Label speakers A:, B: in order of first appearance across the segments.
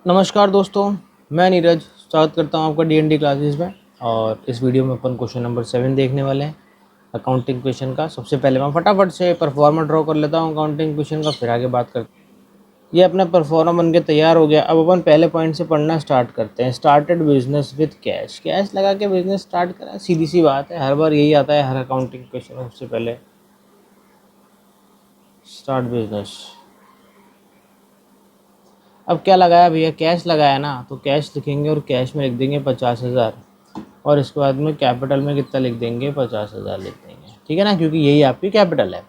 A: नमस्कार दोस्तों, मैं नीरज स्वागत करता हूं आपका डी क्लासेस में। और इस वीडियो में अपन क्वेश्चन नंबर 7 देखने वाले हैं अकाउंटिंग क्वेश्चन का। सबसे पहले मैं फटाफट से परफॉर्मा ड्रॉ कर लेता हूं अकाउंटिंग क्वेश्चन का, फिर आगे बात करते हैं। ये अपना परफॉर्मा बन के तैयार हो गया। अब अपन पहले पॉइंट से पढ़ना स्टार्ट करते हैं। Started business with cash. Cash लगा के बिजनेस स्टार्ट करा, सीधी सी बात है, हर बार यही आता है हर अकाउंटिंग क्वेश्चन में। सबसे पहले स्टार्ट बिजनेस। अब क्या लगाया भैया, कैश लगाया ना, तो कैश लिखेंगे और कैश में लिख देंगे 50,000 और इसके बाद में कैपिटल में कितना लिख देंगे, 50,000 लिख देंगे, ठीक है ना, क्योंकि यही आपकी कैपिटल है।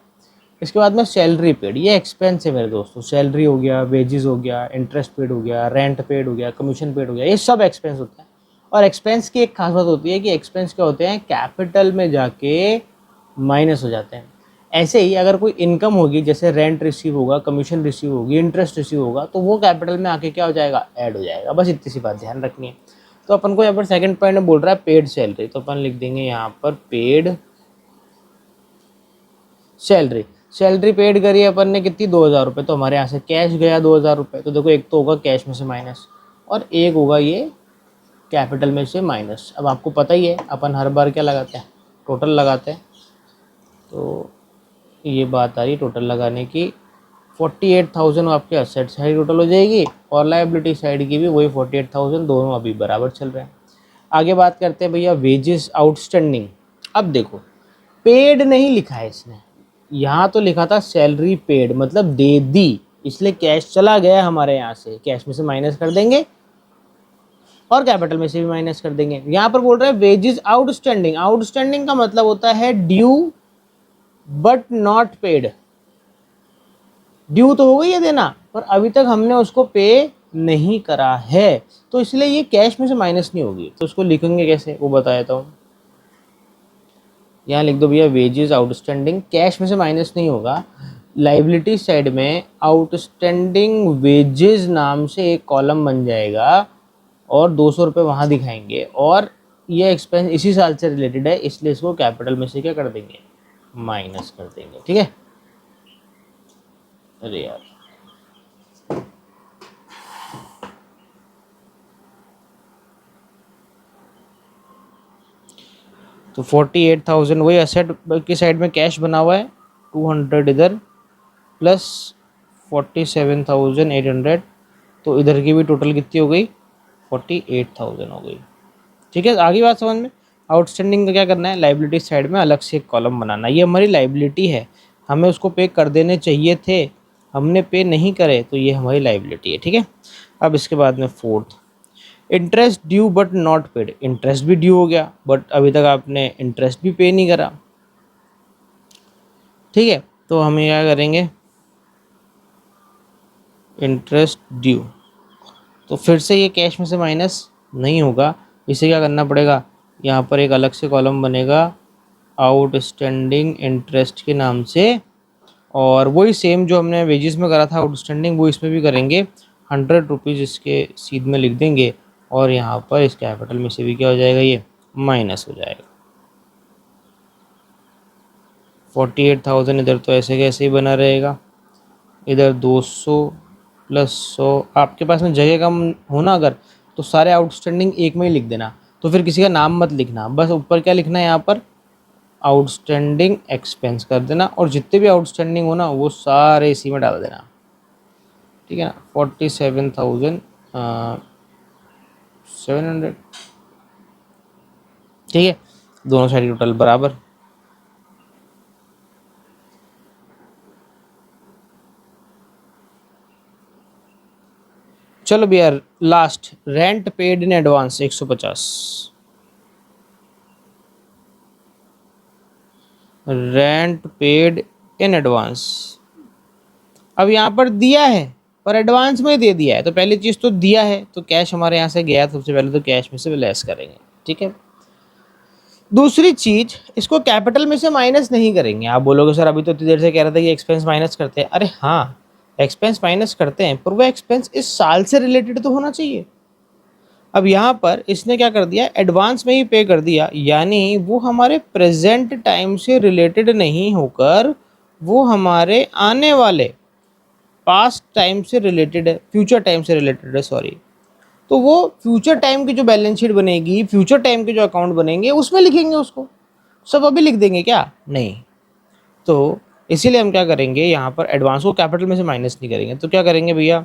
A: इसके बाद में सैलरी पेड, ये एक्सपेंस है मेरे दोस्तों। सैलरी हो गया, वेजेस हो गया, इंटरेस्ट पेड हो गया, रेंट पेड हो गया, कमीशन पेड हो गया, ये सब एक्सपेंस होता है। और एक्सपेंस की एक खास बात होती है कि एक्सपेंस क्या होते हैं, कैपिटल में जाके माइनस हो जाते हैं। ऐसे ही अगर कोई इनकम होगी, जैसे रेंट रिसीव होगा, कमीशन रिसीव होगी, इंटरेस्ट रिसीव होगा, तो वो कैपिटल में आके क्या हो जाएगा, ऐड हो जाएगा। बस इतनी सी बात ध्यान रखनी है। तो अपन को यहाँ पर सेकंड पॉइंट में बोल रहा है पेड सैलरी, तो अपन लिख देंगे यहाँ पर पेड सैलरी। सैलरी पेड करी अपन ने कितनी, 2,000 रुपये। तो हमारे यहाँ से कैश गया 2,000 रुपये। तो देखो, एक तो होगा कैश में से माइनस और एक होगा ये कैपिटल में से माइनस। अब आपको पता ही है अपन हर बार क्या लगाते हैं, टोटल लगाते हैं। तो ये बात आ रही टोटल लगाने की। 48,000 आपके असेट साइड टोटल हो जाएगी और लायबिलिटी साइड की भी वही 48,000, दोनों अभी बराबर चल रहे हैं। आगे बात करते हैं भैया वेजेस आउटस्टैंडिंग। अब देखो, पेड नहीं लिखा है इसने, यहाँ तो लिखा था सैलरी पेड, मतलब दे दी, इसलिए कैश चला गया हमारे यहाँ से। कैश में से माइनस कर देंगे और कैपिटल में से भी माइनस कर देंगे। यहाँ पर बोल रहे हैं वेजेस आउटस्टैंडिंग। आउटस्टैंडिंग का मतलब होता है due but not paid. Due तो हो गई है देना, पर अभी तक हमने उसको पे नहीं करा है, तो इसलिए ये कैश में से माइनस नहीं होगी। तो उसको लिखेंगे कैसे, वो बताया था। यहाँ लिख दो भैया वेजेस आउटस्टैंडिंग, कैश में से माइनस नहीं होगा। लाइबिलिटी साइड में आउटस्टैंडिंग वेजेस नाम से एक कॉलम बन जाएगा और 200 रुपये वहाँ दिखाएंगे। और ये एक्सपेंस इसी साल से रिलेटेड है, इसलिए इसको कैपिटल में से क्या कर देंगे, माइनस कर देंगे, ठीक है। अरे यार, तो 48,000 वही असेट की साइड में कैश बना हुआ है, 200 इधर प्लस 47,800, तो इधर की भी टोटल कितनी हो गई, 48,000 हो गई, ठीक है। आगे बात समझ में। आउटस्टैंडिंग का क्या करना है, लाइबिलिटी साइड में अलग से एक कॉलम बनाना। ये हमारी लाइबिलिटी है, हमें उसको पे कर देने चाहिए थे, हमने पे नहीं करे, तो ये हमारी लाइबिलिटी है, ठीक है। अब इसके बाद में fourth, interest due but not paid. Interest भी ड्यू हो गया बट अभी तक आपने इंटरेस्ट भी पे नहीं करा, ठीक है। तो हम क्या करेंगे, इंटरेस्ट ड्यू, तो फिर से ये कैश में से माइनस नहीं होगा, इसे क्या करना पड़ेगा, यहाँ पर एक अलग से कॉलम बनेगा आउटस्टैंडिंग इंटरेस्ट के नाम से। और वही सेम जो हमने वेजेस में करा था आउटस्टैंडिंग, वो इसमें भी करेंगे। 100 रुपीज़ इसके सीध में लिख देंगे और यहाँ पर इस कैपिटल में से भी क्या हो जाएगा, ये माइनस हो जाएगा। 48,000 इधर तो ऐसे कैसे ही बना रहेगा, इधर 200 प्लस 100। आपके पास में जगह कम होना अगर, तो सारे आउटस्टैंडिंग एक में ही लिख देना, तो फिर किसी का नाम मत लिखना, बस ऊपर क्या लिखना है, यहाँ पर आउटस्टैंडिंग एक्सपेंस कर देना और जितने भी आउटस्टैंडिंग हो ना वो सारे इसी में डाल देना, ठीक है ना। 47,700, ठीक है, दोनों साइड टोटल बराबर। चलो भैया last, rent paid in advance 150। Rent paid in advance, अब यहाँ पर दिया है पर एडवांस में दे दिया है, तो पहली चीज़ तो दिया है, तो कैश हमारे यहाँ से गया, सबसे पहले तो कैश में से लेस करेंगे, ठीक है। दूसरी चीज, इसको कैपिटल में से माइनस नहीं करेंगे। आप बोलोगे सर अभी तो इतनी देर से कह रहा था कि एक्सपेंस माइनस करते हैं। अरे हाँ, एक्सपेंस माइनस करते हैं, पर वो एक्सपेंस इस साल से रिलेटेड तो होना चाहिए। अब यहाँ पर इसने क्या कर दिया, एडवांस में ही पे कर दिया, यानी वो हमारे प्रेजेंट टाइम से रिलेटेड नहीं होकर वो हमारे आने वाले पास्ट टाइम से रिलेटेड है, फ्यूचर टाइम से रिलेटेड है, सॉरी। तो वो फ्यूचर टाइम की जो बैलेंस शीट बनेगी, फ्यूचर टाइम के जो अकाउंट बनेंगे उसमें लिखेंगे उसको। सब अभी लिख देंगे क्या? नहीं। तो इसीलिए हम क्या करेंगे, यहाँ पर एडवांस को कैपिटल में से माइनस नहीं करेंगे। तो क्या करेंगे भैया,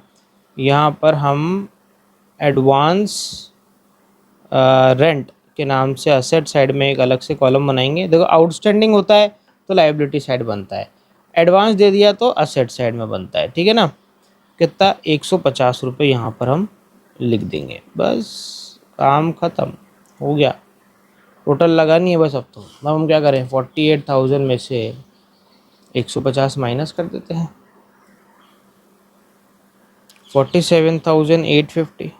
A: यहाँ पर हम एडवांस रेंट के नाम से असेट साइड में एक अलग से कॉलम बनाएंगे। देखो आउटस्टैंडिंग होता है तो लायबिलिटी साइड बनता है, एडवांस दे दिया तो असेट साइड में बनता है, ठीक है ना। कितना, 150 रुपये यहाँ पर हम लिख देंगे, बस काम ख़त्म हो गया। टोटल लगानी है बस। अब हम क्या करें, 48,000 में से 150 माइनस कर देते हैं, 47,850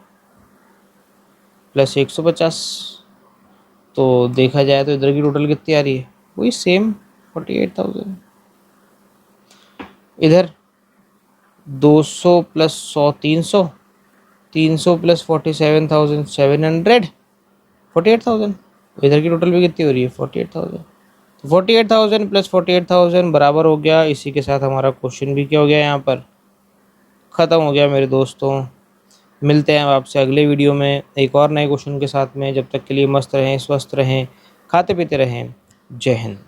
A: प्लस 150। तो देखा जाए तो इधर की टोटल कितनी आ रही है, वही सेम 48,000। इधर 200 प्लस 100 300, 300 प्लस 47,700 48,000। इधर की टोटल भी कितनी हो रही है, 48,000। तो 48,000 प्लस 48,000 बराबर हो गया। इसी के साथ हमारा क्वेश्चन भी क्या हो गया, यहाँ पर ख़त्म हो गया मेरे दोस्तों। मिलते हैं आपसे अगले वीडियो में एक और नए क्वेश्चन के साथ में। जब तक के लिए मस्त रहें, स्वस्थ रहें, खाते पीते रहें। जय हिंद।